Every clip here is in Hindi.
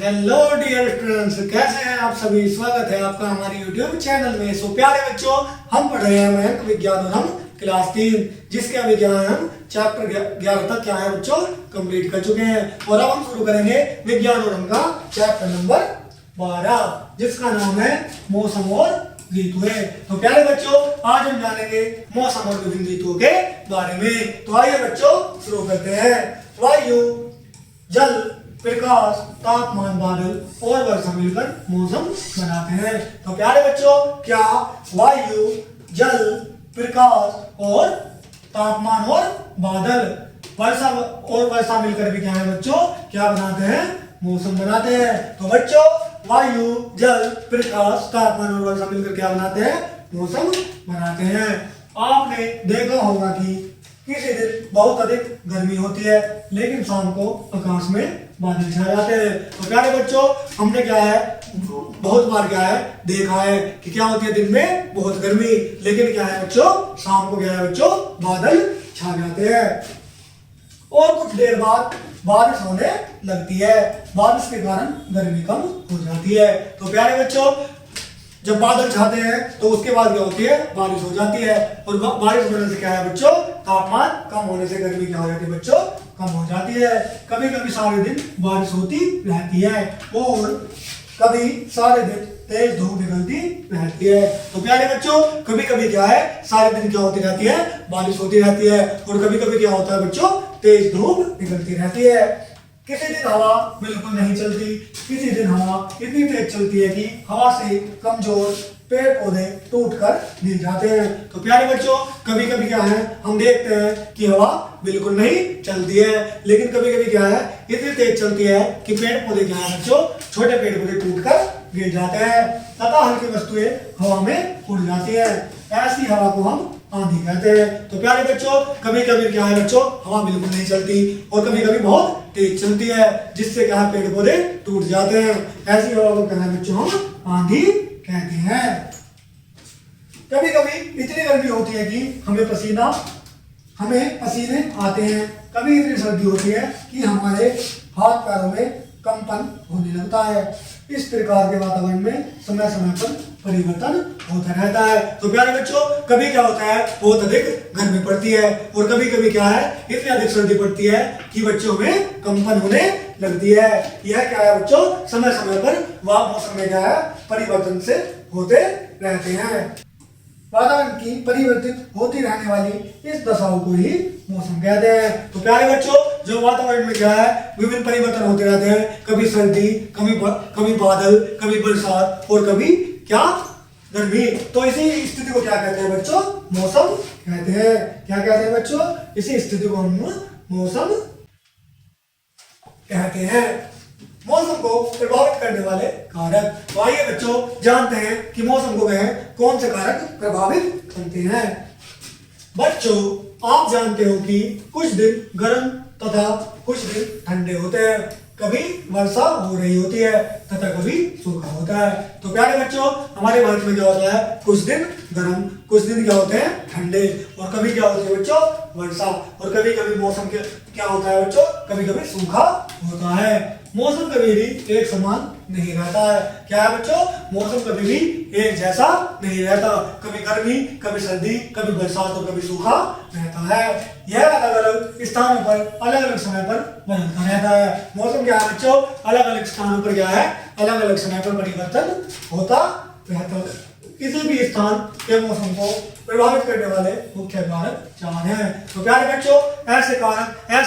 हेलो डियर स्टूडेंट्स, कैसे हैं आप सभी। स्वागत है आपका हमारे यूट्यूब चैनल में। सो प्यारे बच्चों, हम पढ़ रहे हैं मयंक विज्ञान और हम क्लास 3 जिसके अभी क्या है हम चैप्टर 11 तक क्या है बच्चों कंप्लीट कर चुके हैं। और अब हम शुरू करेंगे विज्ञान और हम का चैप्टर नंबर 12 जिसका नाम है मौसम और ऋतुएं। तो प्यारे बच्चों, आज हम जानेंगे मौसम और विभिन्न ऋतुओं के बारे में। तो आइए बच्चों शुरू करते हैं। वायु, जल, प्रकाश, तापमान, बादल और वर्षा मिलकर मौसम बनाते हैं। तो प्यारे बच्चों, क्या वायु, जल, प्रकाश और तापमान और बादल वर्षा मिलकर भी क्या है बच्चों क्या बनाते हैं मौसम बनाते हैं। तो बच्चों, वायु, जल, प्रकाश, तापमान और वर्षा मिलकर क्या बनाते हैं मौसम बनाते हैं। आपने देखा होगा कि किसी दिन बहुत अधिक गर्मी होती है लेकिन शाम को आकाश में बादल छा जाते हैं। तो प्यारे बच्चों, हमने क्या है बहुत बार क्या है देखा है कि क्या होती है दिन में बहुत गर्मी, लेकिन क्या है बच्चों शाम को क्या है बच्चों बादल छा जाते हैं और कुछ देर बाद बारिश होने लगती है। बारिश के कारण गर्मी कम हो जाती है। तो प्यारे बच्चों, जब बादल छाते हैं तो उसके बाद क्या होती है बारिश हो जाती है और बारिश होने से क्या है बच्चों तापमान कम होने से गर्मी क्या हो जाती है बच्चों कम हो जाती है। कभी कभी सारे दिन बारिश होती रहती है और कभी सारे दिन तेज धूप निकलती रहती है। तो प्यारे बच्चों, कभी कभी क्या है सारे दिन क्या होती रहती है बारिश होती रहती है और कभी कभी क्या होता है बच्चों तेज धूप निकलती रहती है। किसी दिन हवा बिल्कुल नहीं चलती, किसी दिन हवा इतनी तेज चलती है कि हवा से कमजोर पेड़ पौधे टूटकर गिर जाते हैं। तो प्यारे बच्चों, कभी कभी क्या है हम देखते हैं कि हवा बिल्कुल नहीं चलती है, लेकिन कभी कभी क्या है इतनी तेज चलती है कि पेड़ पौधे क्या है बच्चों छोटे पेड़ पौधे टूटकर गिर जाते हैं तथा हल्की वस्तुएं हवा में उड़ जाती है। ऐसी हवा को हम आंधी कहते हैं। तो प्यारे बच्चों, कभी कभी क्या है बच्चों हवा बिल्कुल नहीं चलती और कभी कभी बहुत तेज चलती है जिससे क्या है पेड़ पौधे टूट जाते हैं। ऐसी हवा को क्या है बच्चों हम आंधी कहते हैं। कभी कभी इतनी गर्मी होती है कि हमें पसीने आते हैं। कभी इतनी सर्दी होती है कि हमारे हाथ पैरों में कंपन होने लगता है। इस प्रकार के वातावरण में समय समय पर परिवर्तन होता रहता है। तो प्यारे बच्चों, कभी क्या होता है बहुत अधिक गर्मी पड़ती है और कभी कभी क्या है इतनी अधिक सर्दी पड़ती है कि बच्चों में कंपन होने लगती है। यह क्या है बच्चों समय समय पर मौसम में क्या है परिवर्तन से होते रहते हैं। वातावरण की परिवर्तित होती रहने वाली इस दशाओं को ही मौसम कहते हैं। तो प्यारे बच्चों, जो वातावरण में क्या है विभिन्न परिवर्तन होते रहते हैं, कभी सर्दी, कभी बादल, कभी बरसात और कभी क्या गर्मी। तो इसी स्थिति को क्या कहते हैं बच्चों मौसम कहते हैं। क्या कहते हैं बच्चों इसी स्थिति को हम मौसम कहते हैं। मौसम को प्रभावित करने वाले कारक। तो आइए बच्चों जानते हैं कि मौसम को वह कौन से कारक प्रभावित करते हैं। बच्चों, आप जानते हो कि कुछ दिन गर्म तथा कुछ दिन ठंडे होते हैं। कभी वर्षा हो रही होती है तथा कभी सूखा होता है। तो प्यारे बच्चों, हमारे भारत में क्या होता है कुछ दिन गर्म, कुछ दिन क्या होते हैं ठंडे और कभी क्या होती है बच्चों वर्षा और कभी कभी मौसम क्या होता है बच्चों कभी कभी सूखा होता है। मौसम कभी भी एक समान नहीं रहता है। क्या है बच्चों मौसम कभी भी एक जैसा नहीं रहता। कभी गर्मी, कभी सर्दी, कभी बरसात और कभी सूखा रहता है। यह अलग अलग स्थानों पर अलग अलग समय पर बदलता रहता है। मौसम क्या है बच्चों अलग अलग स्थानों पर क्या है अलग अलग समय पर परिवर्तन होता रहता है। किसी भी स्थान के मौसम को प्रभावित करने वाले मुख्य कारक 4 हैं। तो प्यारे बच्चों, ऐसे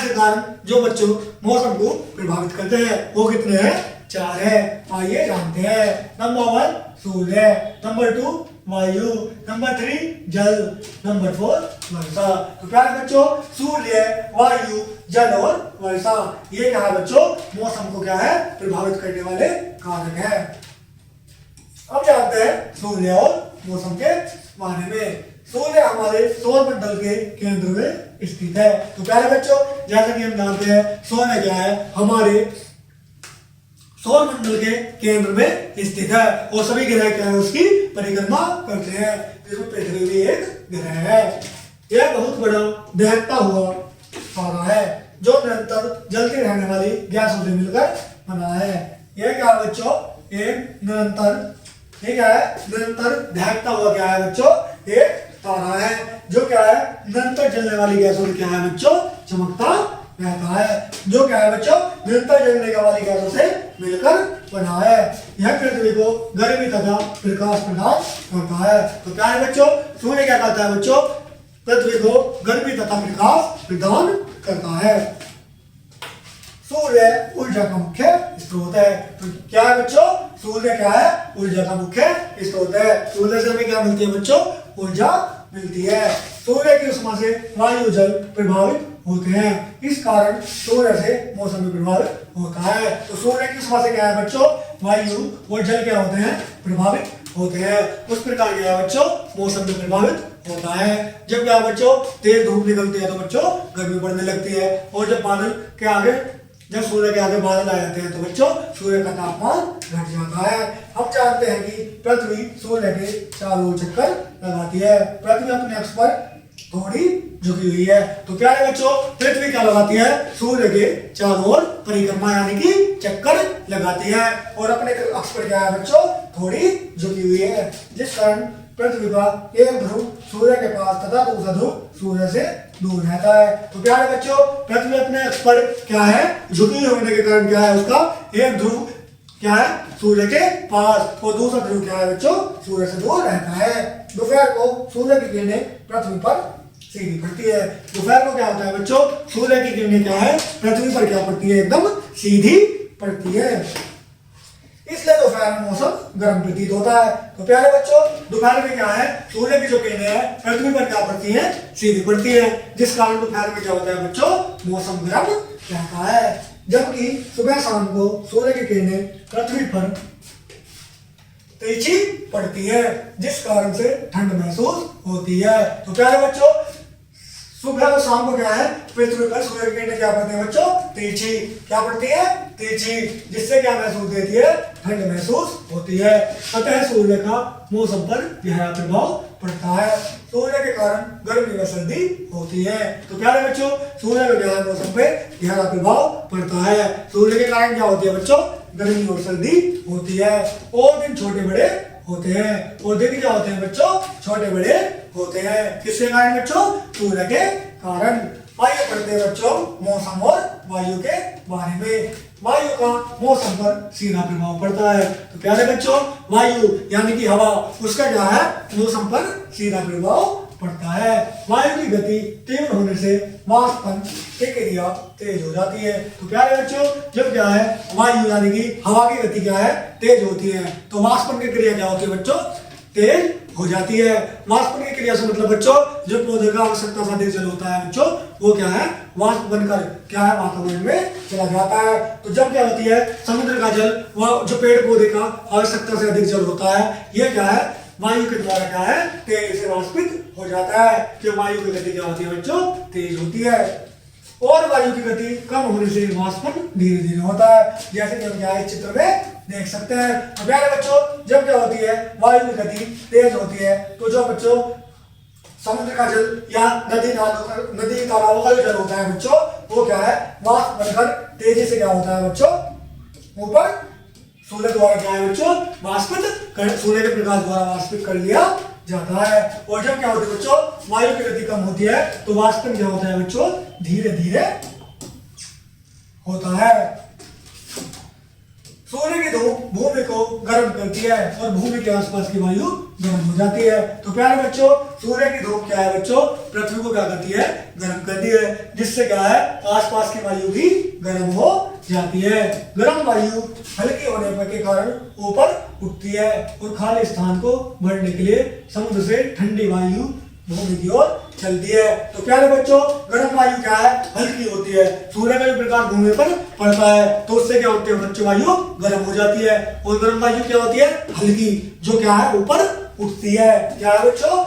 कारण जो बच्चों मौसम को प्रभावित करते हैं वो कितने हैं 4 है। आइए जानते हैं। नंबर 1 सूर्य, नंबर 2 वायु, नंबर 3 जल, नंबर 4 वर्षा। तो प्यारे बच्चों, सूर्य, वायु, जल और वर्षा ये क्या है बच्चों मौसम को क्या है प्रभावित करने वाले कारक है। अब जानते हैं सूर्य और मौसम के बारे में। सूर्य हमारे सौर मंडल के केंद्र में स्थित है। तो प्यारे बच्चों, जैसा कि हम जानते हैं सूर्य क्या है हमारे सौर मंडल के केंद्र में स्थित है और सभी ग्रह क्या है उसकी परिक्रमा करते हैं। जिसमें पृथ्वी भी एक ग्रह है। यह बहुत बड़ा दहकता हुआ तारा है जो निरंतर जलती रहने वाली गैसों से मिलकर बना है। ये क्या है बच्चों, एक निरंतर, ये क्या है, निरंतर दहकता हुआ क्या है बच्चों, एक तारा है जो क्या है, निरंतर जलने वाली गैसों से क्या है बच्चों, चमकता रहता है, जो क्या है बच्चों, निरंतर जलने वाली गैसों से मिलकर बना है। यह पृथ्वी को गर्मी तथा प्रकाश प्रदान करता है। तो क्या है बच्चों, सूर्य क्या करता है बच्चों, पृथ्वी को गर्मी तथा प्रकाश प्रदान करता है। सूर्य ऊर्जा का मुख्य स्रोत है। तो क्या है बच्चों, सूर्य क्या है, ऊर्जा का मुख्य स्रोत है। सूर्य से हमें क्या मिलती है बच्चों, ऊर्जा मिलती है। सूर्य की उष्मा से वायु जल प्रभावित होते हैं, इस कारण सूर्य से मौसम भी प्रभावित होता है। तो सूर्य की उष्मा से क्या है बच्चों, वायु और जल क्या होते हैं, प्रभावित होते हैं। उस प्रकार क्या है बच्चों, मौसम भी प्रभावित होता है। जब क्या बच्चों, तेज धूप निकलती है तो बच्चों गर्मी पड़ने लगती है, और जब बादल के आगे, जब सूर्य के आगे बादल आ जाते हैं तो बच्चों सूर्य का तापमान घट जाता है। हम जानते हैं कि पृथ्वी सूर्य के चारों ओर चक्कर लगाती है। पृथ्वी अपने अक्ष पर थोड़ी झुकी हुई है। तो क्या है बच्चों, पृथ्वी क्या लगाती है, सूर्य के चारों ओर परिक्रमा यानी कि चक्कर लगाती है, और अपने अक्ष पर क्या है बच्चों, थोड़ी झुकी हुई है, जिस कारण पृथ्वी का एक ध्रुव सूर्य के पास तथा दूसरा ध्रुव सूर्य से दूर रहता है। तो क्या है बच्चों, पृथ्वी अपने अक्ष पर क्या है, झुकी होने के कारण क्या है, उसका एक ध्रुव क्या है, सूर्य के पास, और दूसरा ध्रुव क्या है बच्चों, सूर्य से दूर रहता है। दोपहर को सूर्य की किरणें पृथ्वी पर सीधी पड़ती है। दोपहर को क्या होता है बच्चों, सूर्य की किरणें क्या है, पृथ्वी पर क्या पड़ती है, एकदम सीधी पड़ती है, इसलिए दोपहर में मौसम गर्म प्रतीत होता है। तो प्यारे बच्चों, दोपहर में क्या है, सूर्य की जो किरणें हैं पृथ्वी पर क्या पड़ती हैं, सीधी पड़ती है, जिस कारण दोपहर में क्या होता है बच्चों, मौसम गर्म रहता है। जबकि सुबह शाम को सूर्य की किरणें पृथ्वी पर तिरछी पड़ती है, जिस कारण से ठंड महसूस होती है। तो प्यारे बच्चों, सुबह और शाम को क्या है, पृथ्वी पर सूर्य की किरणें क्या पड़ती है बच्चों, तिरछी, क्या पड़ती है, तिरछी, जिससे क्या महसूस देती है, ठंड महसूस होती है। अतः सूर्य का मौसम पर गहरा प्रभाव पड़ता है। सूर्य के कारण गर्मी व सर्दी होती है। तो प्यारे बच्चों, सूर्य का क्या है, मौसम पे गहरा प्रभाव पड़ता है। सूर्य के कारण क्या होती है बच्चों, गर्मी और सर्दी होती है, और दिन छोटे बड़े होते हैं, और दिन क्या होते हैं बच्चों, छोटे बड़े होते हैं। किसके कारण बच्चों, सूर्य के कारण। आइए पढ़ते हैं बच्चों मौसम और वायु के बारे में। वायु का मौसम पर सीधा प्रभाव पड़ता है। तो प्यारे बच्चों, वायु यानी कि हवा, उसका क्या है, मौसम पर सीधा प्रभाव पड़ता है। वायु की गति तीव्र होने से वाष्पन की क्रिया तेज हो जाती है। तो प्यारे बच्चों, जब क्या है, वायु यानी कि हवा की गति क्या है, तेज होती है, तो वाष्पन की क्रिया क्या होती है बच्चों, तेज हो जाती है। वाष्पन की क्रिया से मतलब बच्चों, जो पौधे का आवश्यकता से अधिक जल होता है बच्चों, वो क्या है, वाष्प बनकर क्या है, वातावरण में चला जाता है। तो जब क्या होती है, समुद्र का जल, वह जो पेड़ पौधे का आवश्यकता से अधिक जल होता है, ये क्या है, वायु के द्वारा क्या है, तेज से वाष्पित हो जाता है। कि वायु की गति क्या होती है बच्चों, तेज होती है, और वायु की गति कम होने से वाष्पन धीरे धीरे होता है, जैसे कि हम क्या है, इस चित्र में देख सकते हैं। तो प्यारे बच्चों, जब क्या होती है, वायु की गति तेज होती है, तो जो बच्चों समुद्र का जल या नदी तालाबों का जो जल होता है बच्चों, वो क्या है, वाष्प बनकर तेजी से क्या होता है बच्चों, ऊपर सूर्य द्वारा क्या है बच्चों, सूर्य के प्रकाश द्वारा वाष्पित कर लिया जाता है। और जब क्या होती है बच्चों, वायु की गति कम होती है, तो वाष्पन क्या होता है बच्चों, धीरे धीरे होता है। सूर्य की धूप भूमि को गर्म करती है, और भूमि के आसपास की वायु गर्म हो जाती है। तो प्यारे बच्चों, सूर्य की धूप क्या है बच्चों, पृथ्वी को क्या करती है, गर्म करती है, जिससे क्या है, आसपास की वायु भी गर्म हो जाती है। गर्म वायु हल्की होने पर के कारण ऊपर उठती है, और खाली स्थान को भरने के लिए समुद्र से ठंडी वायु भूमि की ओर चलती है। तो प्यारे बच्चों, गर्म वायु क्या है, हल्की होती है, सूर्य का भी प्रकाश भूमि पर पड़ता है, तो उससे क्या होती है बच्चों, वायु गर्म हो जाती है। और गर्म वायु क्या होती है, हल्की, जो क्या है, ऊपर उठती है। क्या है बच्चों,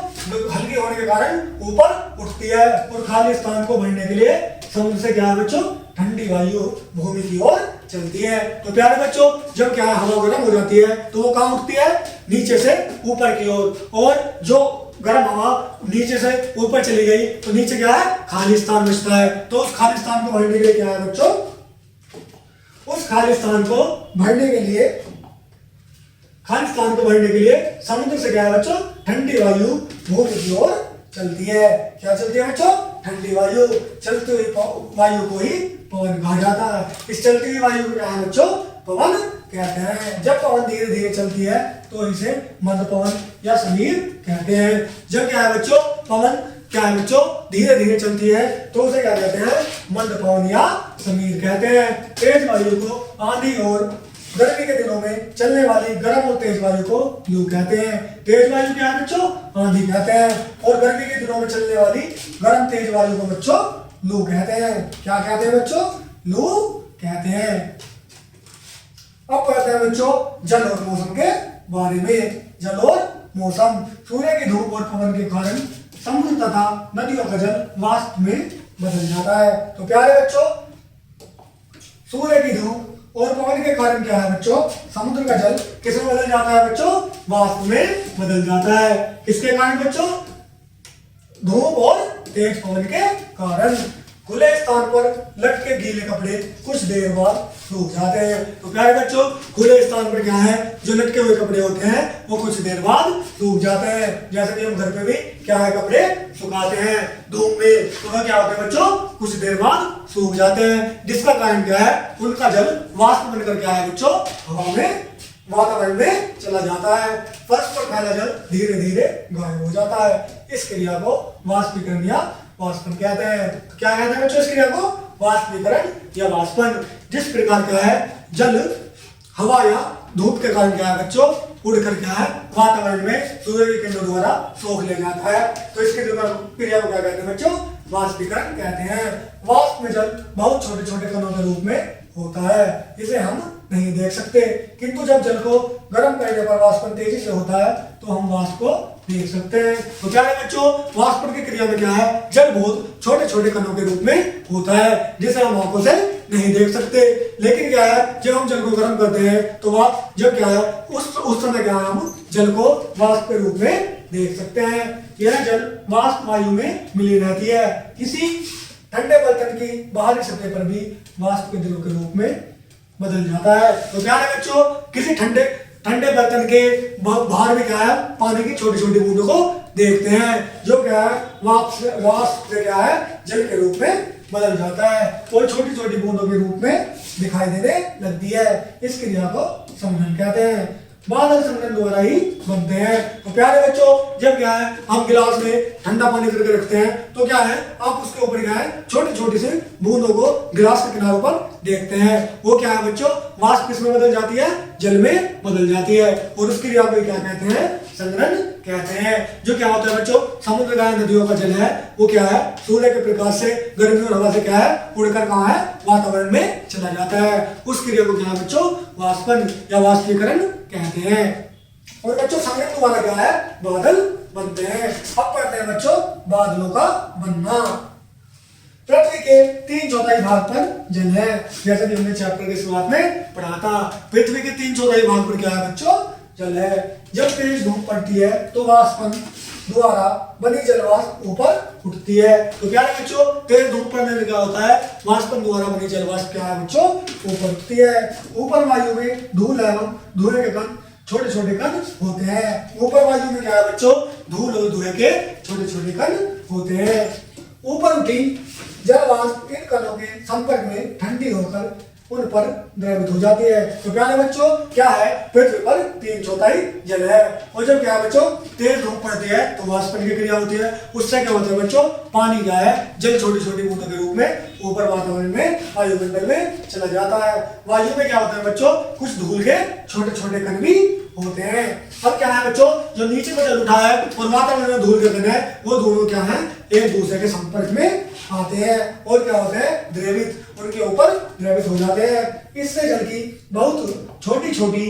हल्की होने के कारण ऊपर उठती है, और खाली स्थान को भरने के लिए समुद्र से क्या है बच्चों, ठंडी वायु भूमि की ओर चलती है। तो प्यारे बच्चों, जब क्या है, हवा गर्म हो जाती है, तो वो कहाँ उठती है, नीचे से ऊपर की ओर, और जो गर्म हवा नीचे से ऊपर चली गई, तो नीचे क्या है, खाली स्थान बचता है, तो उस खाली स्थान को भरने के लिए क्या है बच्चों, उस खाली स्थान को भरने के लिए समुद्र से क्या है बच्चों, ठंडी वायु भूमि की ओर चलती है। क्या चलती है बच्चों, ठंडी वायु। चलती हुई वायु को ही पवन कहा जाता है। इस चलती हुई वायु को क्या है बच्चों, पवन कहते हैं। जब पवन धीरे धीरे चलती है तो इसे मंद पवन या समीर कहते हैं। जब क्या है बच्चों, पवन क्या है बच्चों, धीरे धीरे चलती है तो उसे क्या कहते हैं, मंद पवन या समीर कहते हैं। तेज वायु को आंधी और गर्मी के दिनों में चलने वाली गर्म और तेज वायु को लू कहते हैं। तेज वायु क्या है बच्चों, आंधी कहते हैं। और गर्मी के दिनों में चलने वाली गर्म तेज वायु को बच्चों लू कहते हैं। क्या कहते हैं बच्चों, लू कहते हैं। अब कहते हैं बच्चों जल और मौसम के बारे में। जल और मौसम, सूर्य की धूप और पवन के कारण समुद्र तथा नदियों का जल वाष्प में बदल जाता है। तो प्यारे बच्चों, सूर्य की धूप और पवन के कारण क्या है बच्चों, समुद्र का जल किसमें बदल जाता है बच्चों, वाष्प में बदल जाता है। किसके कारण बच्चों, धूप और तेज पवन के कारण। खुले स्थान पर लटके गीले कपड़े कुछ देर बाद सूख जाते हैं। तो प्यारे बच्चों, खुले स्थान पर क्या है, जो लटके हुए कपड़े होते हैं वो कुछ देर बाद सूख जाते हैं। जैसे कि हम घर पे भी क्या है, कपड़े सुखाते हैं धूप में, तो वह क्या होते हैं बच्चों, कुछ देर बाद सूख जाते हैं। जिसका कारण क्या है, उनका जल वाष्प बनकर क्या है बच्चों, हवा में, वातावरण में चला जाता है। फर्श पर फैला जल धीरे धीरे गायब हो जाता है। इस क्रिया को वाष्पीकरण या वाष्पन कहते हैं। तो क्या कहते हैं बच्चों इस क्रिया को, वाष्पीकरण या वाष्पन। जिस प्रकार का है, जल हवा या धूप के कारण क्या है बच्चों, उड़कर क्या है, वातावरण में सूर्य की किरणों द्वारा सोख ले जाता है। तो इसके क्रिया को क्या कहते हैं बच्चों, वाष्पीकरण कहते हैं। वाष्प में जल बहुत छोटे छोटे कणों के रूप में होता है, इसे हम नहीं देख सकते, किंतु जब जल को गर्म करने पर वाष्पन तेजी से होता है तो हम वाष्प को देख सकते हैं। तो क्या है बच्चों, वाष्पन की क्रिया में क्या है, जल बहुत छोटे छोटे कणों के रूप में होता है जिसे हम आंखों से नहीं देख सकते। लेकिन क्या है, जब हम जल को गर्म करते हैं तो वह जब क्या है, उस समय क्या है, हम जल को वाष्प के रूप में देख सकते हैं। यह जल वाष्प वायु में मिली रहती है। किसी ठंडे बर्तन की बाहरी सतह पर भी वाष्प के दिनों के रूप में बदल जाता है। तो क्या है बच्चों, किसी ठंडे बर्तन के बाहर में क्या है, पानी की छोटी छोटी बूंदों को देखते हैं, जो क्या है, वाष्प से क्या है, जल के रूप में बदल जाता है और छोटी छोटी बूंदों के रूप में दिखाई देने लगती है। इस क्रिया को संघनन कहते हैं। बादल संघनन द्वारा ही बनते हैं। तो प्यारे बच्चों, जब क्या है, हम गिलास में ठंडा पानी करके रखते हैं तो क्या है, आप उसके ऊपर क्या है, छोटी छोटी सी बूंदों को गिलास के किनारों पर देखते हैं। वो क्या है बच्चों, वाष्प किसमें बदल जाती है, जल में बदल जाती है और उस क्रिया को क्या कहते हैं, संघनन कहते हैं। जो क्या होता है बच्चों, समुद्र का नदियों का जल है वो क्या है, सूर्य के प्रकाश से, गर्मी और हवा से क्या है, उड़कर कहाँ है, वातावरण में चला जाता है। उस क्रिया को क्या है बच्चों, वाष्पन या वाष्पीकरण कहते हैं। और बच्चों संघनन द्वारा क्या है, बादल बनते हैं। अब पढ़ते हैं बच्चों बादलों का बनना। पृथ्वी के 3/4 भाग पर जल है, जैसे कि हमने चैप्टर की शुरुआत में पढ़ा था। पृथ्वी के 3/4 भाग पर क्या है बच्चों, जल है। जब तेज धूप पड़ती है तो वाष्पन द्वारा बनी जलवाष्प ऊपर उठती है। तो क्या है बच्चों, तेज धूप पड़ने से क्या होता है, वाष्पन द्वारा बनी जलवाष्प क्या है बच्चों, ऊपर उठती है। ऊपर वायु में धूल एवं धुएं के कण छोटे छोटे कण होते हैं। ऊपर वायु में क्या है बच्चों, धूल और धुएं के छोटे छोटे कण होते हैं। ऊपर उठी जलवाष्प इन कणों के संपर्क में ठंडी होकर उन पर द्रवित हो जाती है। तो प्यारे बच्चों, क्या है, पृथ्वी पर 3/4 जल है। और जब क्या है बच्चों, तेज धूप पड़ती है तो वाष्पन की क्रिया होती है। उससे क्या होता है बच्चों, पानी क्या है, जल छोटी छोटी बूंदों के रूप में ऊपर वातावरण में, वायुमंडल में चला जाता है। वायु में क्या होता है बच्चों, कुछ धूल के छोटे छोटे कण भी होते हैं। अब क्या है बच्चों, जो नीचे में जल उठा है और वातावरण में धूल के कण है, वो दोनों क्या है, एक दूसरे के संपर्क में आते हैं और क्या होते हैं, द्रवित, उनके ऊपर द्रवित हो जाते हैं। इससे जल की बहुत छोटी छोटी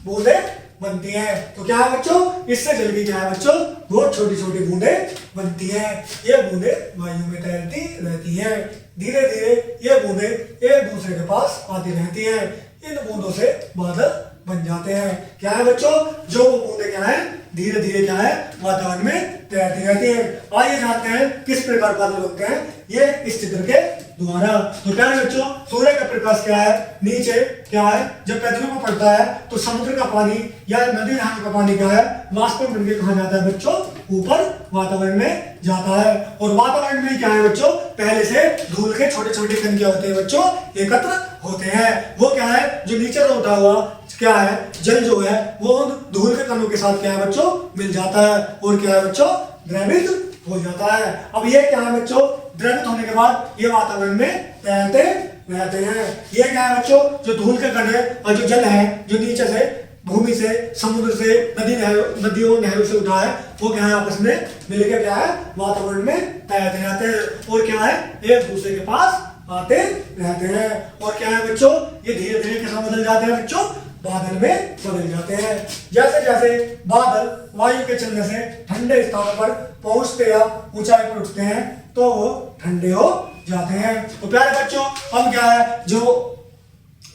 बूंदें बनती हैं। तो क्या है बच्चों, इससे जल की क्या है बच्चों, बहुत छोटी छोटी बूंदें बनती हैं। ये बूंदें वायु में तैरती रहती हैं। धीरे धीरे ये बूंदें एक दूसरे के पास आती रहती हैं। इन बूंदों से बादल बन जाते हैं। क्या है बच्चों, जो वो बूंदें क्या है, धीरे धीरे क्या है, वातावरण में तैरती रहती हैं। आइए जानते हैं किस प्रकार बादल बनते हैं। ये इस चित्र के द्वारा। तो प्यारे बच्चों, सूर्य का प्रकाश क्या है, नीचे क्या है, जब पृथ्वी पर पड़ता है तो समुद्र का पानी या नदी नालों का पानी क्या है, वाष्प बन के कहा जाता है बच्चों, ऊपर वातावरण में जाता है। और वातावरण में क्या है बच्चों, पहले से धूल के छोटे छोटे कण क्या होते हैं बच्चों, एकत्र होते हैं। वो क्या है, जो नीचे उठा हुआ क्या है, जल जो है वो धूल के कणों के साथ क्या है बच्चों, मिल जाता है और क्या है बच्चों, द्रवित हो जाता है। अब ये क्या है बच्चों, द्रवित होने के बाद ये वातावरण में तैरते रहते हैं। ये क्या है बच्चों, जो धूल के कण है और जो जल है, जो नीचे से भूमि से, समुद्र से, नदियों नहरों से उठा है, वो क्या है आपस में मिलकर क्या है, वातावरण में तैरते रहते हैं और क्या है, एक दूसरे के पास आते रहते हैं। और क्या है बच्चों, ये धीरे धीरे कैसा बदल जाते हैं बच्चों, बादल में बदल जाते हैं। जैसे जैसे बादल वायु के चलने से ठंडे स्थानों पर पहुंचते या ऊंचाई पर उठते हैं तो वो ठंडे हो जाते हैं। तो प्यारे बच्चों, हम क्या है, जो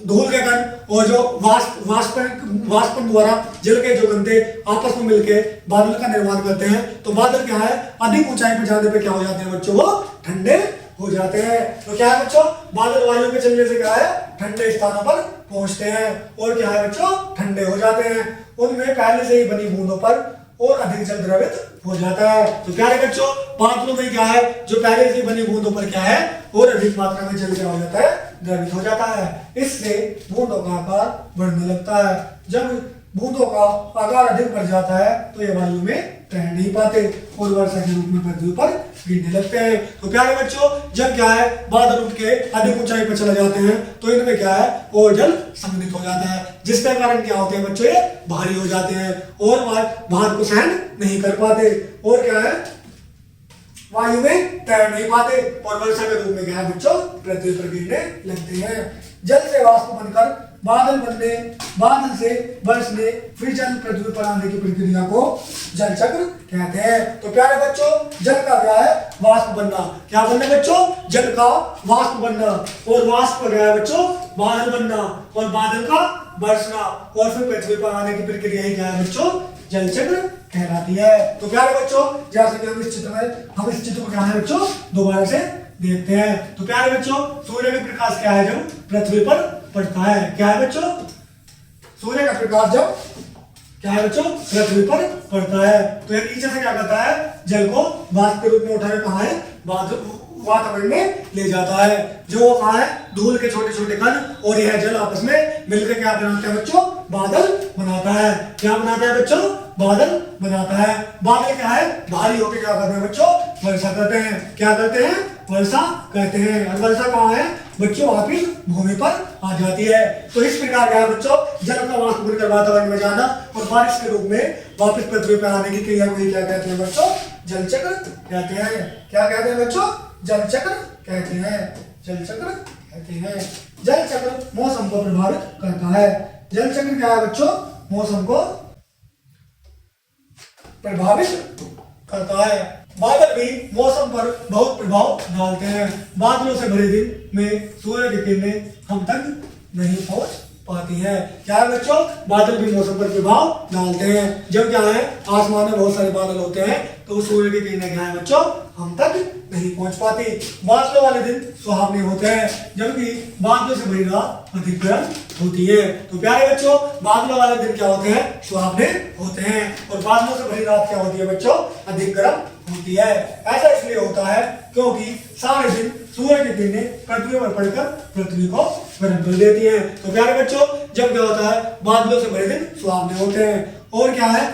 धूल के कण और जो वाष्पन द्वारा जल के जो गंदे आपस में मिलके बादल का निर्माण करते हैं, तो बादल क्या है, अधिक ऊंचाई पर जाने पे क्या हो जाते हैं बच्चों, वो ठंडे हो जाते हैं। तो क्या है बच्चों, बादल वायु के चलने से क्या है, ठंडे स्थानों पर पहुंचते हैं और क्या है बच्चों, ठंडे हो जाते हैं। उनमें पहले से ही बनी बूंदों पर और अधिक जल द्रवित हो जाता है। तो प्यारे बच्चों, बादलों में क्या है, जो पहले से बनी बूंदों पर क्या है, और अधिक मात्रा में जल क्या हो जाता है, द्रवित हो जाता है। इससे बूंदों का आकार बढ़ने लगता है। जब बूंदों का आकार अधिक बढ़ जाता है तो ये वायु में तैर नहीं पाते और वर्षा के रूप में पृथ्वी पर गिरने लगते हैं। तो प्यारे बच्चों, जब क्या है, बादल उठ के अधिक ऊंचाई पर चले जाते हैं तो इनमें क्या है, और जल सम्मिलित हो जाता है, जिसके कारण क्या होते हैं बच्चों, ये भारी हो जाते हैं और भार को सहन नहीं कर पाते और क्या है, वायु में तैर नहीं पाते और वर्षा के रूप में क्या है बच्चों, पृथ्वी पर गिरने लगते हैं। जल से वाष्प बनकर बादल बनने, बादल से बरसने, फिर जल पृथ्वी पर आने की प्रक्रिया को जल चक्र कहते हैं। तो प्यारे बच्चों, जल का क्या है, वाष्प बनना। क्या बनना बच्चों, जल का वाष्प बनना और वाष्प का क्या है बच्चों, बादल बनना और बादल का बरसना और फिर पृथ्वी पर आने की प्रक्रिया ही क्या है बच्चों, जल चक्र कहलाती है। तो प्यारे बच्चों, जैसे कि हम इस चित्र को क्या है बच्चों, दोबारा से देखते हैं। तो प्यारे बच्चों, सूर्य का प्रकाश क्या है, जब पृथ्वी पर पड़ता है, क्या है बच्चों, सूर्य का प्रकाश जब क्या है बच्चों, पृथ्वी पर पड़ता है तो ये नीचे से क्या करता है, जल को वाष्प के रूप में उठाकर कहाँ है, वातावरण में ले जाता है। जो कहाँ है, धूल के छोटे छोटे कण और यह जल आपस में मिलकर क्या बनाते हैं बच्चों, बादल बनाता है। क्या बनाता है बच्चों, बादल बनाता है। बादल क्या है, भारी होकर क्या करते हैं बच्चों, वर्षा करते हैं। क्या करते हैं, वर्षा करते हैं। और वर्षा कहाँ है बच्चों, वापिस भूमि पर आ जाती है। तो इस प्रकार क्या है बच्चों, जल का वाष्प बनकर वातावरण में जाना और बारिश के रूप में वापिस पृथ्वी पर आने की क्रिया को ही क्या कहते हैं बच्चों, जल चक्र कहते हैं। क्या कहते हैं बच्चों, जल चक्र कहते हैं। जल चक्र कहते हैं। जल चक्र मौसम को प्रभावित करता है। जल चक्र क्या है बच्चों, मौसम को प्रभावित करता है। बादल भी मौसम पर बहुत प्रभाव डालते हैं। बादलों से भरे दिन में सूर्य की किरणें हम तक नहीं पहुंच पाती है। क्या है बच्चों, बादल भी मौसम पर प्रभाव डालते हैं। जब क्या है, आसमान में बहुत सारे बादल होते हैं तो सूर्य की किरणें क्या है बच्चों, हम तक नहीं पहुंच पाती। बादलों वाले दिन सुहावने होते हैं, जबकि बादलों से भरी रात अधिक गर्म होती है। तो प्यारे बच्चों, बादलों वाले दिन क्या होते हैं, सुहावने होते हैं और बादलों से भरी रात क्या होती है बच्चों, अधिक गर्म होती है। ऐसा इसलिए होता है क्योंकि सारे दिन सूर्य की किरणें पृथ्वी पर पड़कर पृथ्वी को गर्म कर देती है। तो प्यारे बच्चों, जब क्या होता है, बादलों से भरे दिन सुहावने होते हैं और क्या है,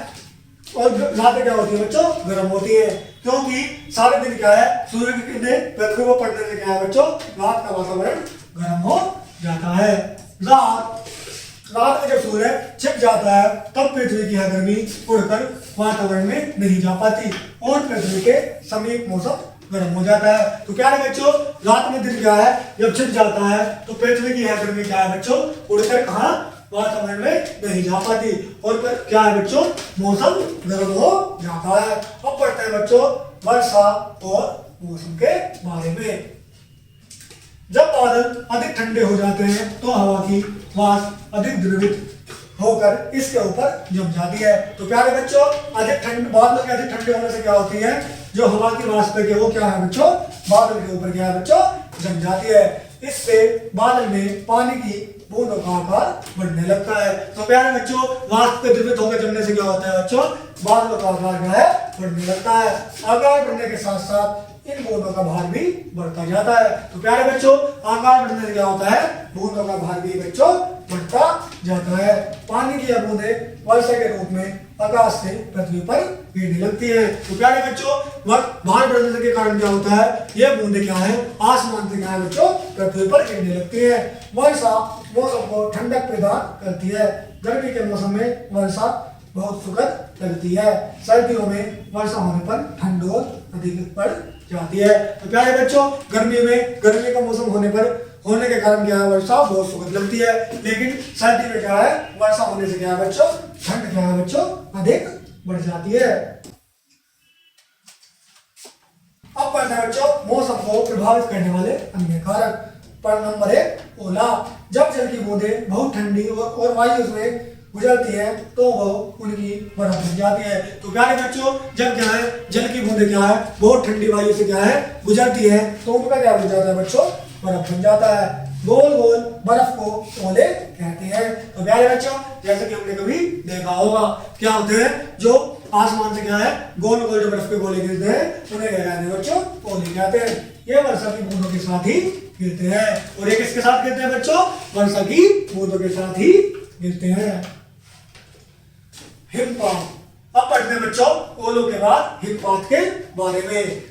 और रातें क्या होती है बच्चों, गर्म होती है क्योंकि सारे दिन क्या है, सूर्य की किरणें पृथ्वी को पड़ने से क्या है बच्चों, रात का वातावरण गर्म हो जाता है। रात में जब सूर्य छिप जाता है तब पृथ्वी की यह गर्मी उड़कर वातावरण में नहीं जा पाती और पृथ्वी के समीप मौसम गर्म हो जाता है। तो क्या है बच्चों, रात में दिन क्या है, जब छिप जाता है तो पृथ्वी की यह गर्मी क्या है बच्चों, उड़कर कहाँ, वातावरण में नहीं जा पाती और क्या है बच्चों, मौसम गर्म हो जाता है। अब पढ़ते हैं बच्चों वर्षा और मौसम के बारे में। जब बादल अधिक ठंडे हो जाते हैं तो हवा की वाष्प अधिक द्रवित होकर इसके ऊपर जम जाती है। तो प्यारे बच्चों, अधिक ठंड, बादल के अधिक ठंडे होने से क्या होती है, जो हवा की वाष्प है वो क्या है बच्चों, बादल के ऊपर क्या है बच्चों, जम जाती है। इससे बादल में पानी की बूंदों का आकार बढ़ने लगता है। तो प्यारे बच्चों, वाष्प के द्रवित होकर जमने से क्या होता है बच्चों, बादलों का आकार क्या है, बढ़ने लगता है। आकार बढ़ने के साथ साथ इन बूंदों का भार भी बढ़ता जाता है। तो प्यारे बच्चों, आकार बढ़ने से क्या होता है, बूंदों का भार भी बच्चों बढ़ता जाता है। पानी की यह बूंदें वर्षा के रूप में आकाश से पृथ्वी पर गिरने लगती है। तो प्यारे बच्चों, भार बढ़ने के कारण क्या होता है, ये बूंदें क्या है, आसमान से क्या है बच्चों, पृथ्वी पर गिरने लगती है। वर्षा मौसम को ठंडक प्रदान करती है। गर्मी के मौसम में वर्षा बहुत सुखद लगती है। सर्दियों में वर्षा होने पर ठंड और अधिक बढ़ जाती है। तो प्यारे बच्चों, गर्मी का मौसम होने के कारण क्या है, वर्षा बहुत सुखद लगती है। लेकिन सर्दी में क्या है, वर्षा होने से क्या है बच्चों, ठंड क्या है बच्चों, अधिक बढ़ जाती है। अब पढ़ते हैं बच्चों मौसम को प्रभावित करने वाले अन्य कारक। पर नंबर 1, ओला। जब जल की बूंदें बहुत ठंडी और वायु में गुजरती है तो वह उनकी बर्फ बन जाती है। तो प्यारे बच्चों, जब क्या है, जल की बूंदें क्या है, बहुत ठंडी वायु से क्या है, गुजरती है तो उनका क्या बन जाता है बच्चों, बर्फ बन जाता है। गोल गोल बर्फ को ओले कहते हैं। तो प्यारे बच्चों, जैसे कि हमने कभी देखा होगा, क्या होते हैं, जो आसमान से क्या है, गोल गोल जो बर्फ के गोले गिरते हैं उन्हें क्या कहते हैं बच्चों, ओले कहते हैं। ये वर्षा की बूंदों के साथ ही गिरते हैं। और ये किसके साथ गिरते हैं बच्चों, वर्षा की बूंदों के साथ ही गिरते हैं। हिमपात। अब पढ़ते हैं बच्चों ओलों के बाद हिमपात के बारे में।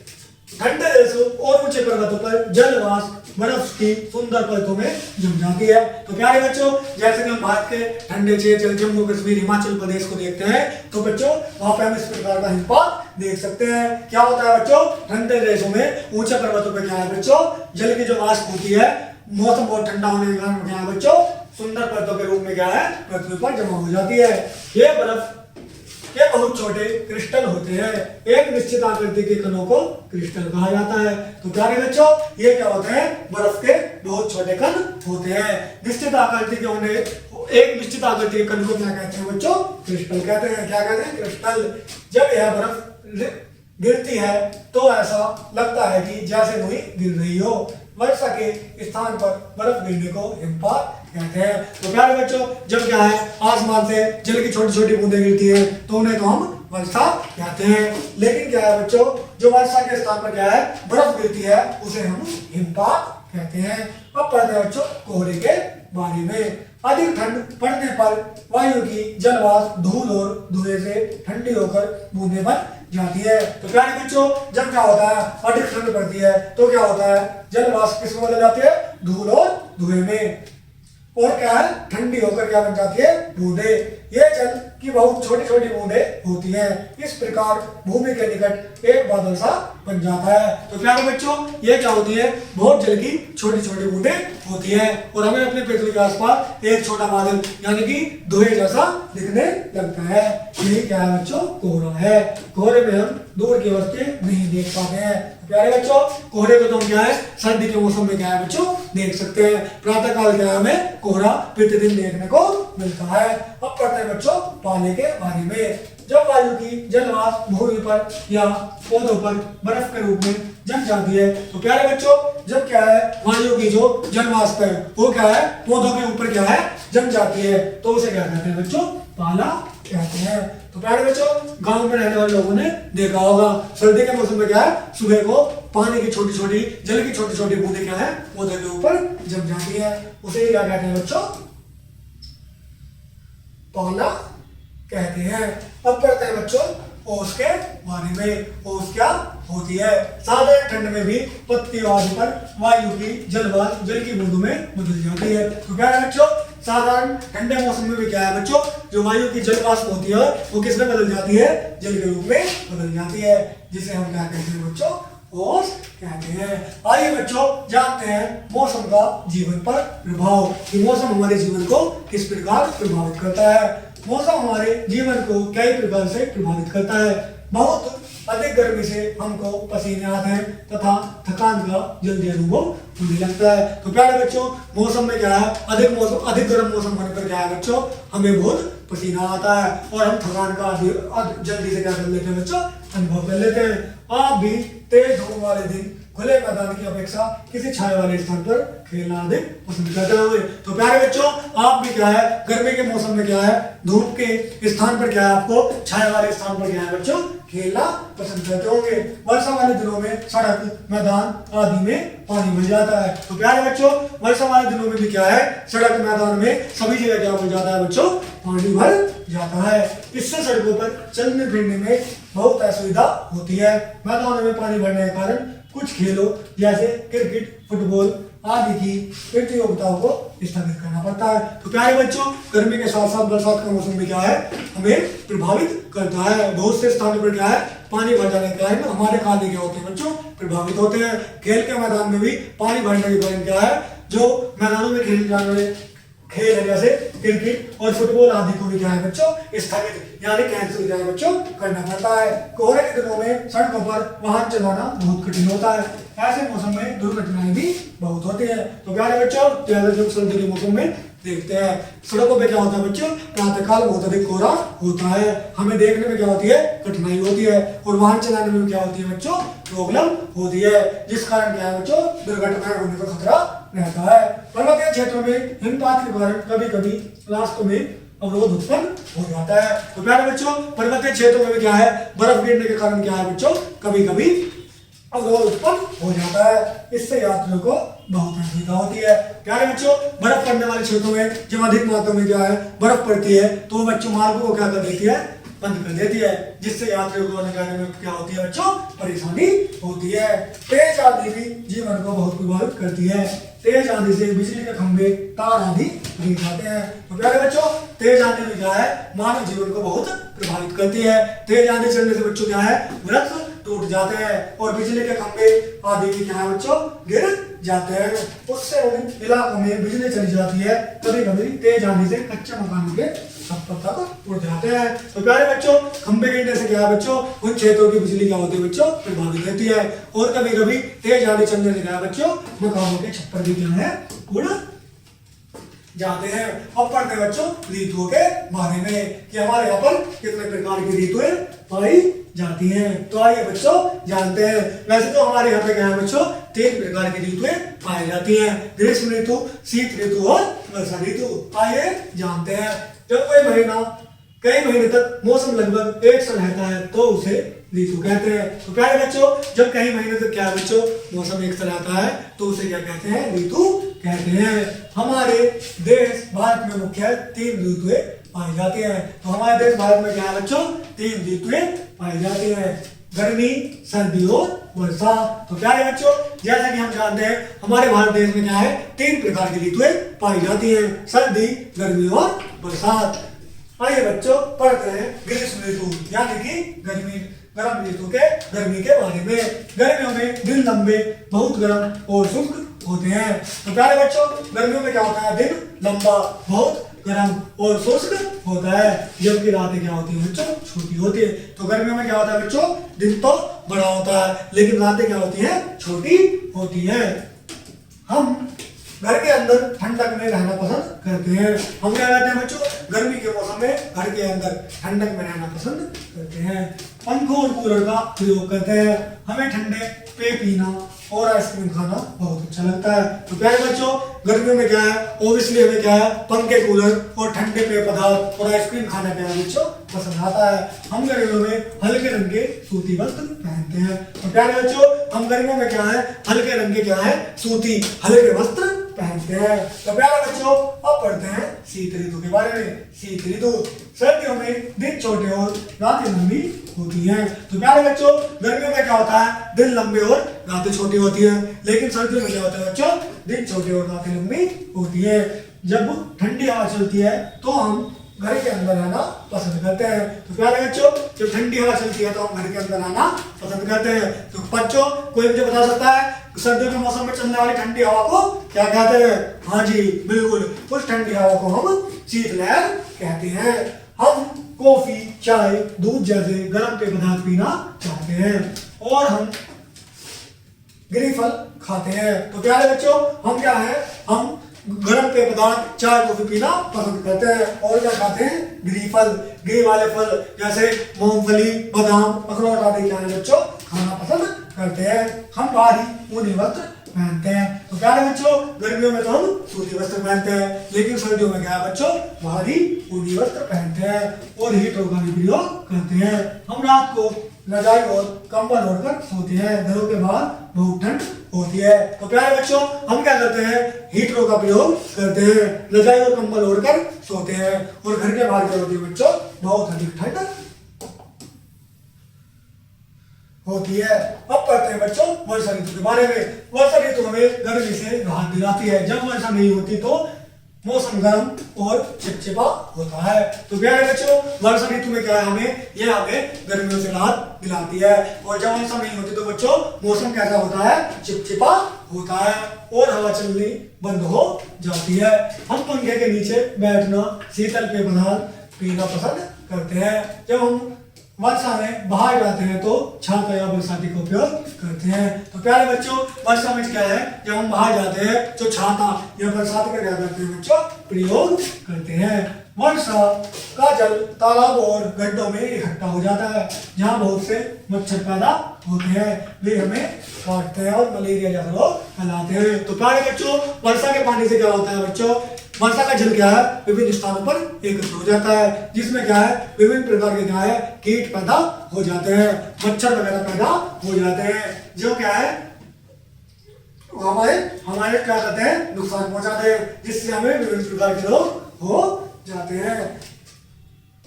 ठंडे देशों और ऊंचे पर्वतों पर जलवाष्प बर्फ की सुंदर परतों में जम जाती है। तो प्यारे बच्चों, जैसे कि हम भारत के ठंडे क्षेत्र जम्मू कश्मीर हिमाचल प्रदेश को देखते हैं तो बच्चों वहां पे हम इस प्रकार का हिमपात देख सकते हैं। क्या होता है बच्चों, ठंडे देशों में ऊंचे पर्वतों पर क्या है बच्चों, जल की जो वाष्प होती है, मौसम बहुत ठंडा होने के कारण क्या है बच्चों, सुंदर परतों के रूप में क्या है, पृथ्वी पर जमा हो जाती है। ये बर्फ के बहुत छोटे क्रिस्टल होते हैं। एक निश्चित आकृति के कणों को क्रिस्टल कहा जाता है। तो प्यारे बच्चों, ये क्या होते हैं, बर्फ के बहुत छोटे कण होते हैं। निश्चित आकृति के होने एक निश्चित आकृति के कण को क्या कहते हैं बच्चों, क्रिस्टल कहते हैं। क्या कहते हैं, क्रिस्टल। जब यह बर्फ गिरती है तो ऐसा लगता है कि जैसे कोई गिर रही हो। वर्षा के स्थान पर बर्फ गिरने को हिमपात कहते हैं। तो प्यारे बच्चों, जब क्या है, आसमान से जल की छोटी छोटी बूंदें गिरती है तो उन्हें तो हम वर्षा कहते हैं। लेकिन क्या है बच्चों, जो वर्षा के स्थान पर क्या है, बर्फ गिरती है उसे हम हिमपात कहते हैं। अब पढ़ते हैं बच्चों कोहरे के बारे में। अधिक ठंड पड़ने पर वायु की जलवाष्प धूल और धुएं से ठंडी होकर बूंदें बन जाती है। तो प्यारे बच्चों, जब क्या होता है, अधिक ठंड पड़ती है तो क्या होता है, जलवाष्प किसमें बदल जाती है, धूल और धुएं में, और क्या है, ठंडी होकर क्या बन जाती है, बूंदें। ये जल की बहुत छोटी छोटी बूंदें होती हैं। इस प्रकार भूमि के निकट एक बादल सा बन जाता है। तो प्यारे बच्चों, ये क्या होती है, बहुत जल की छोटी छोटी बूंदें होती हैं और हमें अपने पृथ्वी के आसपास एक छोटा बादल यानी कि धुएं जैसा दिखने लगता है। यही क्या है बच्चों, कोहरा है। कोहरे में हम दूर की वस्तुएं नहीं देख पाते हैं। प्यारे बच्चों, कोहरे को तो हम क्या है, सर्दी के मौसम में क्या है बच्चों, देख सकते हैं। प्रातः काल क्या है, हमें कोहरा प्रतिदिन देखने को मिलता है। अब पढ़ते हैं बच्चों पाले के बारे में। जब वायु की जलवाष्प भूमि पर या पौधों पर बर्फ के रूप में जम जाती है तो प्यारे बच्चों, जब क्या है, वायु की जो जलवाष्प है वो क्या है, पौधों के ऊपर क्या है, जम जाती है तो उसे क्या कहते हैं बच्चों, पाला कहते हैं। तो प्यारे बच्चों, गांव में रहने वाले लोगों ने देखा होगा, सर्दी के मौसम में क्या है, सुबह को पानी की छोटी छोटी जल की छोटी छोटी बूंदें क्या है, पौधे के ऊपर जम जाती है, उसे क्या कहते हैं बच्चों, पाला कहते हैं। अब पढ़ते हैं बच्चों ओस के बारे में। ओस क्या होती है, साधारण ठंड में भी पत्तियों आदि पर वायु की जलवाष्प जल की बूंदों में बदल जाती है। तो क्या है बच्चों, साधारण ठंडे मौसम में भी क्या है बच्चों, जो वायु की जलवाष्प होती है वो किस में बदल जाती है, जल के रूप में बदल जाती है, जिसे हम क्या कहते हैं बच्चों, ओस कहते हैं। आइए बच्चों जानते हैं मौसम का जीवन पर प्रभाव, कि मौसम हमारे जीवन को किस प्रकार प्रभावित करता है। मौसम हमारे जीवन को कई प्रकार से प्रभावित करता है। बहुत अधिक गर्मी से हमको पसीने आते हैं तथा थकान का जल्दी अनुभव होने लगता है। तो प्यारे बच्चों, मौसम में क्या है, अधिक गर्म मौसम होने पर क्या है बच्चों, हमें बहुत पसीना आता है और हम थकान का जल्दी से क्या कर लेते हैं बच्चों, अनुभव कर लेते हैं। आप भी तेज धूप वाले दिन खुले मैदान की अपेक्षा किसी छाया वाले स्थान पर खेलना अधिक पसंद करते होंगे। तो प्यारे बच्चों, आप भी क्या है गर्मी के मौसम में क्या है धूप के स्थान पर क्या है आपको छाया वाले स्थान पर क्या है बच्चों खेलना पसंद करते होंगे। वर्षा वाले दिनों में सड़क मैदान आदि में पानी भर जाता है। तो प्यारे बच्चों, वर्षा वाले दिनों में भी क्या है सड़क मैदान में सभी जगह क्या हो जाता है बच्चों पानी भर जाता है। इससे सड़कों पर चलने फिरने में बहुत असुविधा होती है। मैदानों में पानी भरने के कारण कुछ खेलों जैसे क्रिकेट, फुटबॉल आदि की प्रतियोगिताओं को स्थगित करना पड़ता है। तो प्यारे बच्चों, गर्मी के साथ साथ बरसात का मौसम भी क्या है हमें प्रभावित करता है। बहुत से स्थानों पर क्या है पानी भर जाने के कारण हमारे कार्य क्या होते हैं बच्चों प्रभावित होते हैं। खेल के मैदान में भी पानी भरने के कारण क्या है जो मैदानों में खेले जाने वाले खेल है जैसे क्रिकेट और फुटबॉल आदि को भी क्या है बच्चों स्थगित यानी कैंसिल क्या है बच्चों करना पड़ता है। कोहरे के दिनों में सड़कों पर वाहन चलाना बहुत कठिन होता है। ऐसे मौसम में दुर्घटनाएं भी बहुत होती है। तो प्यारे बच्चों, जब सर्दी के मौसम में देखते हैं सड़कों पे क्या होता है बच्चों प्रातःकाल बहुत अधिक कोहरा होता है। हमें देखने में क्या होती है कठिनाई होती है और वाहन चलाने में क्या होती है बच्चों प्रॉब्लम होती है, जिस कारण क्या है बच्चों दुर्घटनाएं होने का खतरा रहता है। पर्वतीय क्षेत्रों में हिमपात के कारण कभी कभी रास्तों में अवरोध उत्पन्न हो जाता है। तो प्यारे बच्चों, पर्वतीय क्षेत्रों में भी क्या है बर्फ गिरने के कारण क्या है बच्चों कभी कभी अवरोध उत्पन्न हो जाता है। इससे यात्रियों को बहुत असुविधा होती है। प्यारे बच्चों, बर्फ पड़ने वाले क्षेत्रों में जब अधिक मात्रा में क्या है बर्फ पड़ती है तो बच्चों मार्गों को क्या कर देती है बंद कर देती है, जिससे यात्रियों को आने जाने में क्या होती है बच्चों परेशानी होती है। तेज आंधी भी जीवन को बहुत प्रभावित करती है। तेज आंधी से बिजली के खंभे तार आदि गिर जाते हैं। तो प्यारे बच्चों, तेज आंधी भी क्या है मानव जीवन को बहुत प्रभावित करती है। तेज आंधी चलने से बच्चों क्या है वृक्ष टूट जाते हैं और बिजली के खंभे आदि भी क्या है बच्चों गिर जाते हैं। उससे उन इलाकों में बिजली चली जाती है। कभी कभी तेज आंधी से कच्चे मकानों के छप्पर तक उड़ जाते हैं। तो प्यारे बच्चों, खंभे गिरने से क्या है बच्चों उन क्षेत्रों की बिजली क्या होती है बच्चों प्रभावित होती है। और कभी कभी तेज आंधी चलने से क्या है बच्चों मकानों के छप्पर भी क्या है उड़ जाते हैं। अब पढ़ते बच्चों ऋतुओं के बारे में कि हमारे यहाँ पर कितने प्रकार की ऋतुएं पाई जाती हैं। तो आइए बच्चों जानते हैं। वैसे तो हमारे यहाँ पे क्या है बच्चों 3 प्रकार की ऋतुएं पाई जाती हैं, ग्रीष्म ऋतु, शीत ऋतु और वर्षा ऋतु। आइए जानते हैं। जब कोई महीना कई महीने तक मौसम लगभग एक सा रहता है तो उसे ऋतु कहते हैं। तो प्यारे बच्चों, जब कई महीने तक क्या है बच्चों मौसम एक सा रहता है तो उसे क्या कहते हैं ऋतु कहते हैं। हमारे देश भारत में मुख्य 3 ऋतुएं पाई जाती हैं। तो हमारे देश भारत में क्या है बच्चों 3 ऋतुएं पाई जाती हैं, गर्मी, सर्दी और वर्षा। तो प्यारे बच्चों, जैसा कि हम जानते हैं हमारे भारत देश में क्या है 3 प्रकार की ऋतुएं पाई जाती हैं, सर्दी, गर्मी और बरसात। आइए बच्चों पढ़ते हैं ग्रीष्म ऋतु यानी कि गर्म ऋतु के गर्मी के बारे में। गर्मियों में दिन लंबे, बहुत गर्म और शुष्क होते हैं। तो प्यारे बच्चों, गर्मियों में क्या होता है दिन लंबा, बहुत गर्म और शुष्क होता है, जबकि रातें क्या होती है बच्चों छोटी होती है। तो गर्मियों में क्या होता है बच्चों दिन तो बड़ा होता है लेकिन रातें क्या होती हैं छोटी होती है। हम घर के अंदर ठंडक में रहना पसंद करते हैं। हम क्या कहते हैं बच्चों गर्मी के मौसम में घर के अंदर ठंडक में रहना पसंद करते हैं। पंखों और कूलर का प्रयोग करते हैं। हमें ठंडे पेय पीना और आइसक्रीम खाना बहुत अच्छा लगता है। तो प्यारे बच्चों, गर्मियों में क्या है ऑब्वियसली हमें क्या है पंखे, कूलर और ठंडे पेय पदार्थ और आइसक्रीम खाना क्या है बच्चों पसंद आता है। हम गर्मियों में हल्के रंग के सूती वस्त्र पहनते हैं। तो प्यारे बच्चों, हम गर्मियों में क्या है हल्के रंग के क्या है सूती हल्के वस्त्र पहनते हैं। तो प्यारे बच्चों, अब पढ़ते हैं शीत ऋतु के बारे में। शीत ऋतु सर्दियों में दिन छोटे और रातें लंबी होती हैं। तो प्यारे बच्चों, गर्मियों में क्या होता है दिन लंबे और रातें छोटी होती है, लेकिन सर्दियों में क्या होता है बच्चों दिन छोटे और रातें लंबी होती है। जब ठंडी हवा चलती है तो हम घर के अंदर रहना पसंद करते हैं। तो प्यारे बच्चों, जब ठंडी हवा चलती है तो हम घर के अंदर रहना पसंद करते हैं। तो बच्चों, कोई मुझे बता सकता है सर्दियों के मौसम में चलने वाली ठंडी हवा को क्या कहते हैं? हाँ जी बिल्कुल, उस ठंडी हवा को हम शीतलहर कहते हैं। हम कॉफी, चाय, दूध जैसे गर्म पेय पदार्थ पीना चाहते हैं और हम गिरीफल खाते हैं। तो प्यारे बच्चों, हम क्या है हम गर्म पेय पदार्थ चाय कॉफी पीना पसंद करते हैं और क्या खाते हैं गिरीफल, गिरी वाले फल जैसे मूंगफली, बादाम, अखरोट आदि क्या है बच्चों खाना पसंद करते हैं, हम भारी ऊनी वस्त्र पहनते हैं। तो प्यारे बच्चों, गर्मियों में तो हम सूती वस्त्र पहनते हैं, लेकिन सर्दियों में क्या है बच्चों, भारी ऊनी वस्त्र पहनते हैं और हीटरों का भी प्रयोग करते हैं। हम रात को रजाई और कंबल ओढ़कर सोते हैं, घरों के बाहर बहुत ठंड होती है। तो प्यारे बच्चों, हम क्या करते हैं, हीटरों का प्रयोग करते हैं, रजाई और कंबल ओढ़कर सोते हैं और घर के बाहर क्या होती है बच्चों, बहुत अधिक ठंड होती है। अब पढ़ते हैं बच्चों वर्षा ऋतु के बारे में। वर्षा ऋतु हमें गर्मी से राहत दिलाती है। जब वर्षा नहीं होती तो मौसम गर्म और चिपचिपा होता है। तो प्यारे बच्चों, वर्षा ऋतु में क्या है, हमें गर्मियों से राहत दिलाती है। और जब वर्षा नहीं होती तो बच्चों मौसम कैसा होता है, चिपचिपा होता है और हवा चलनी बंद हो जाती है। हम पंखे के नीचे बैठना, शीतल पेय पदार्थ पीना पसंद करते हैं। जब हम वर्षा में बाहर जाते हैं तो छाता या बरसाती का उपयोग करते हैं। तो प्यारे बच्चों, वर्षा में क्या है, जब हम बाहर जाते हैं तो छाता या बरसाती का क्या करते हैं बच्चों, प्रयोग करते हैं। वर्षा का जल तालाब और गड्ढों में इकट्ठा हो जाता है, जहाँ बहुत से मच्छर पैदा होते हैं, वे हमें काटते हैं और मलेरिया जैसे रोग फैलाते हैं। तो प्यारे बच्चों, वर्षा के पानी से क्या होता है बच्चों, वर्षा का जल क्या है, विभिन्न स्थानों पर एकत्र हो जाता है, जिसमें क्या है, विभिन्न प्रकार के क्या है, कीट पैदा हो जाते हैं, मच्छर वगैरह पैदा हो जाते हैं, जो क्या है हमारे क्या करते हैं, नुकसान पहुंचाते हैं, जिससे हमें विभिन्न प्रकार के रोग हो जाते हैं।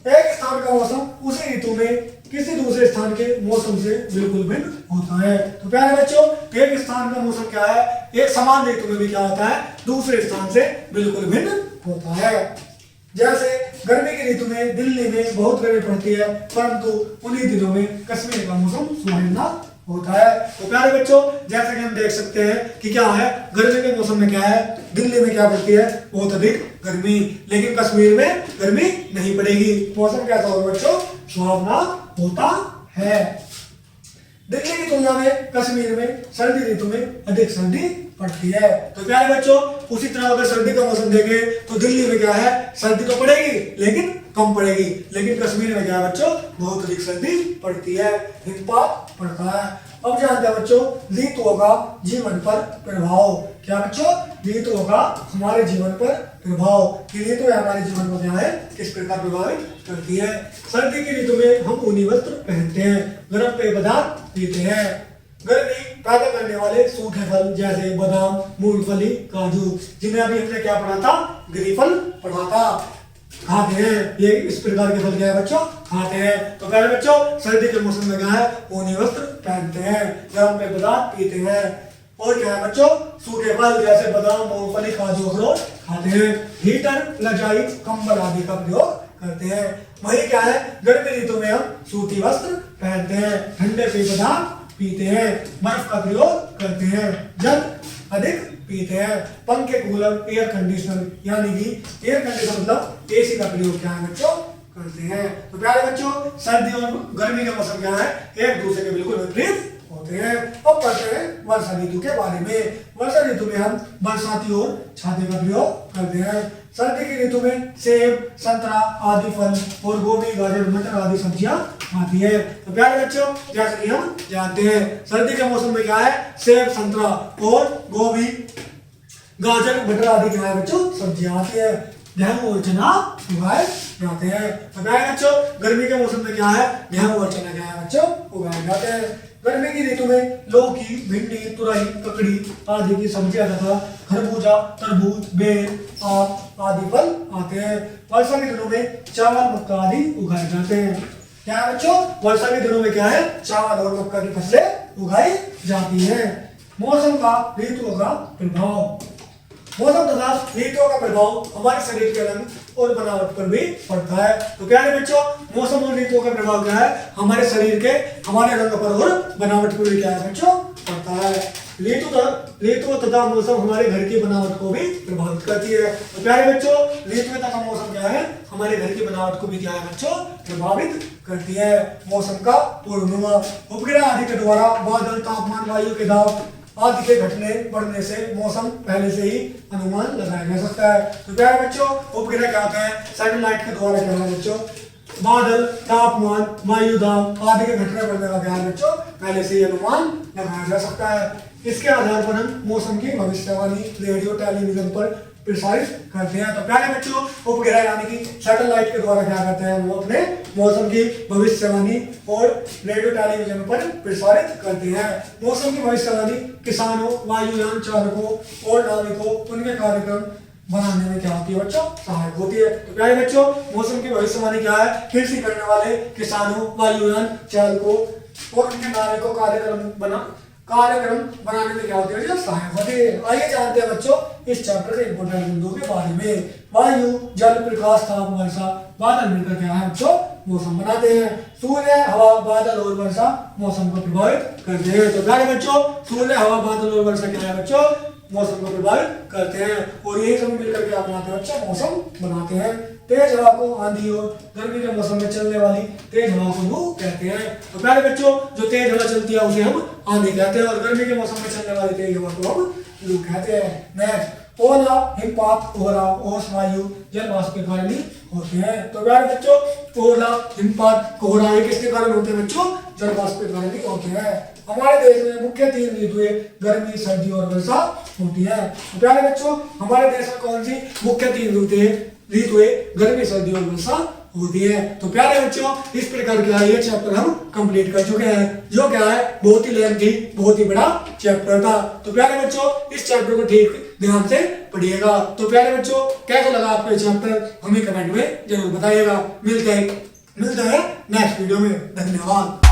एक स्थान का मौसम उसी ऋतु में किसी दूसरे स्थान के मौसम से बिल्कुल भिन्न होता है। तो प्यारे बच्चों, एक स्थान का मौसम क्या है, एक समान ऋतु में भी क्या होता है, दूसरे स्थान से बिल्कुल भिन्न होता है। जैसे गर्मी की ऋतु में दिल्ली में बहुत गर्मी पड़ती है, परंतु उन्हीं दिनों में कश्मीर का मौसम सुहावना होता है। तो प्यारे बच्चों, जैसे कि हम देख सकते हैं कि क्या है, गर्मी के मौसम में क्या है, दिल्ली में क्या पड़ती है, बहुत अधिक गर्मी, लेकिन कश्मीर में गर्मी नहीं पड़ेगी। मौसम कैसा होगा बच्चों, सुहावना होता है। दिल्ली की तुलना में कश्मीर में सर्दी ऋतु में अधिक सर्दी पड़ती है। तो प्यारे बच्चों, उसी तरह अगर सर्दी का मौसम देखें तो दिल्ली में क्या है, सर्दी तो पड़ेगी लेकिन कम पड़ेगी, लेकिन कश्मीर में क्या है बच्चों, बहुत अधिक सर्दी पड़ती है, हिमपात पड़ता है। अब जानते हैं बच्चों ऋतुओं का जीवन पर प्रभाव। क्या बच्चों, ऋतुओं का हमारे जीवन पर प्रभाव, कि ऋतु हमारे जीवन को क्या है, किस प्रकार प्रभावित करती है। सर्दी की ऋतु में हम ऊनी वस्त्र पहनते हैं, गर्म पेय पदार्थ पीते हैं। गर्मी पैदा करने वाले सूखे फल जैसे बादाम, मूंगफली, काजू, जिन्हें अभी हमने क्या पढ़ा था, गिरीफल पढ़ा था, खाते हैं। ये इस प्रकार के फल क्या है बच्चों, खाते हैं। तो पहले बच्चों, सर्दी के मौसम में क्या है, ऊनी वस्त्र पहनते हैं, गर्म पेय पदार्थ पीते हैं, और क्या है बच्चों, सूखे फल जैसे बादाम, मूंगफली, काजू, अखरोट खाते हैं। हीटर, रजाई, कंबल आदि का प्रयोग करते हैं। वही क्या है, गर्मी ऋतु में हम सूती वस्त्र पहनते हैं, ठंडे पेय पदार्थ पीते हैं, बर्फ का प्रयोग करते हैं, जल अधिक पीते हैं। पंखे, कूलर, एयर कंडीशनर, यानी कि एयर कंडीशनर मतलब एसी का प्रयोग क्या है बच्चों, करते हैं। तो प्यारे बच्चों, सर्दी और गर्मी का मौसम क्या है, एक दूसरे के बिल्कुल विपरीत होते हैं। अब पढ़ते हैं वर्षा ऋतु के बारे में। वर्षा ऋतु में हम बरसाती और छाते का प्रयोग करते हैं। सर्दी की ऋतु में सेब, संतरा आदि फल और गोभी, गाजर, मटर आदि सब्जियां आती है। तो प्यारे बच्चों, जैसे कि हम जानते हैं सर्दी के मौसम में क्या है, सेब, संतरा और गोभी, गाजर, मटर आदि क्या है बच्चों, सब्जियां आती है। गेहूं और चना उगाए जाते हैं। तो प्यारे बच्चों, गर्मी के मौसम में क्या है, गेहूं और चना क्या है बच्चों, उगाए जाते हैं। गर्मी की ऋतु में लौकी, भिंडी, तुरई, ककड़ी आदि की सब्जियां तथा खरबूजा, तरबूज, बेर, आम आदि फल आते हैं। वर्षा के दिनों में चावल, मक्का आदि उगाए जाते हैं। क्या है बच्चों, वर्षा के दिनों में क्या है, चावल और मक्का की फसलें उगाई जाती हैं। मौसम का ऋतुओं का प्रभाव। मौसम तथा ऋतुओं का प्रभाव हमारे शरीर के रंग और बनावट पर भी पड़ता है। तो प्यारे बच्चों, मौसम और ऋतुओं का प्रभाव क्या है, हमारे शरीर के, हमारे रंग पर और बनावट पर भी क्या है बच्चों, पड़ता है। ऋतु तथा मौसम हमारे घर की बनावट को भी प्रभावित करती है। तो प्यारे बच्चों, ऋतु तथा मौसम क्या है, हमारे घर की बनावट को भी क्या है बच्चों, प्रभावित करती है। मौसम का पूर्वानुमान। उपग्रह आदि के द्वारा बादल, तापमान, वायु के दाब आदि के घटने बढ़ने से मौसम पहले से ही अनुमान लगाया जा सकता है। तो प्यारे बच्चों, उपग्रह क्या होते हैं, सैटेलाइट के द्वारा क्या है बच्चों, बादल, तापमान, वायु दाब आदि के घटने बढ़ने का ज्ञान बच्चों पहले से ही अनुमान लगाया जा सकता है। इसके आधार पर हम मौसम की भविष्यवाणी रेडियो टेलीविजन पर प्रसारित करते हैं। तो प्यारे बच्चों, उपग्रह यानी कि सैटेलाइट के द्वारा क्या करते हैं, वो अपने मौसम की भविष्यवाणी और रेडियो टेलीविजन पर प्रसारित करते हैं। मौसम की भविष्यवाणी किसानों, वायुयान चालकों और नाविकों उनके कार्यक्रम बनाने में क्या होती है बच्चों, सहायक होती है। तो प्यारे बच्चों, मौसम की भविष्यवाणी क्या है, कृषि करने वाले किसानों, वायुयान चालकों और उनके नाविकों कार्यक्रम बनाने में क्या होती है, सहायक होती है। आइए जानते हैं बच्चों इस चैप्टर के इंपोर्टेंट बिंदुओं के बारे में। वायु, जल, प्रकाश, ताप, वर्षा, बादल मिलकर क्या है बच्चों, मौसम बनाते हैं। सूर्य, हवा, बादल और वर्षा मौसम को प्रभावित करते हैं। तो प्यारे बच्चों, सूर्य, हवा, बादल और वर्षा क्या है बच्चों, मौसम को प्रभावित करते हैं और यही सब मिलकर क्या बनाते हैं बच्चों, मौसम बनाते हैं। तेज हवा को आंधी और गर्मी के मौसम में चलने वाली तेज हवा को लू कहते हैं। तो प्यारे बच्चों, जो तेज हवा चलती है उसे हम आंधी कहते हैं और गर्मी के मौसम में चलने वाली तेज हवा को हम लू कहते हैं। नेक्स्ट, ओला, हिमपात, कोहरा, ओस, वायु, जल वाष्प के कारण ही होते हैं। तो प्यारे बच्चों, ओला, हिमपात, कोहरा ये किसके कारण होते हैं बच्चों, जल वाष्प के कारण ही होते हैं। हमारे देश में मुख्य 3 ऋतुएं गर्मी, सर्दी और वर्षा होती है। तो प्यारे बच्चों, हमारे देश में कौन सी मुख्य 3 ऋतुएं गर्मी, सर्दी और वर्षा होती है। तो प्यारे बच्चों, इस प्रकार का ये चैप्टर हम कंप्लीट कर चुके हैं, जो क्या है बहुत ही लेंथी, बहुत ही बड़ा चैप्टर था। तो प्यारे बच्चों, इस चैप्टर को ठीक ध्यान से पढ़िएगा। तो प्यारे बच्चों, कैसा लगा आपको ये चैप्टर हमें कमेंट में जरूर बताइएगा। मिलते हैं नेक्स्ट वीडियो में। धन्यवाद।